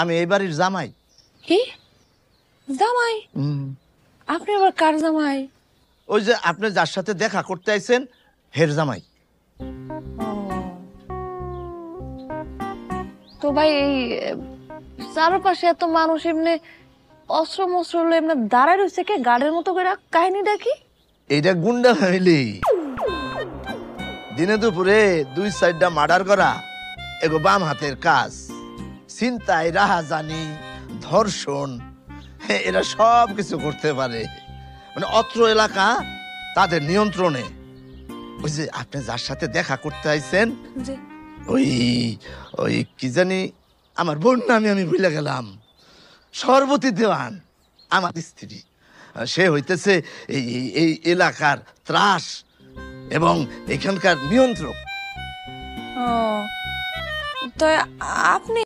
আমি এই বাড়ির জামাই। কি জামাই? আপনি আবার কার জামাই? ওই যে আপনি যার সাথে দেখা করতে আইছেন হের জামাই। তো ভাই এই চারপাশে এত মানুষ এমনি অস্ত্র মস্ত্র এমনি দাঁড়ায় রয়েছে কে গার্ডের মতো করে? কাহিনীটা কি? এইটা গুন্ডা ফ্যামিলি। দিনে দুপুরে 2-4টা মার্ডার করা এগো বাম হাতের কাজ। ছিনতাই, রাহাজানি, ধর্ষণ এরা সব কিছু করতে পারে। মানে অত্র এলাকা তাদের নিয়ন্ত্রণে। ওই যে আপনি যার সাথে দেখা করতে আইছেন যে ওই ওই কি জানি আমার বোন নামে আমি ভুলে গেলাম, সর্বতী দেওয়ান আমার স্ত্রী। সে হইতেছে এই এই এলাকার ত্রাস এবং এখানকার নিয়ন্ত্রক। ও, তো আপনি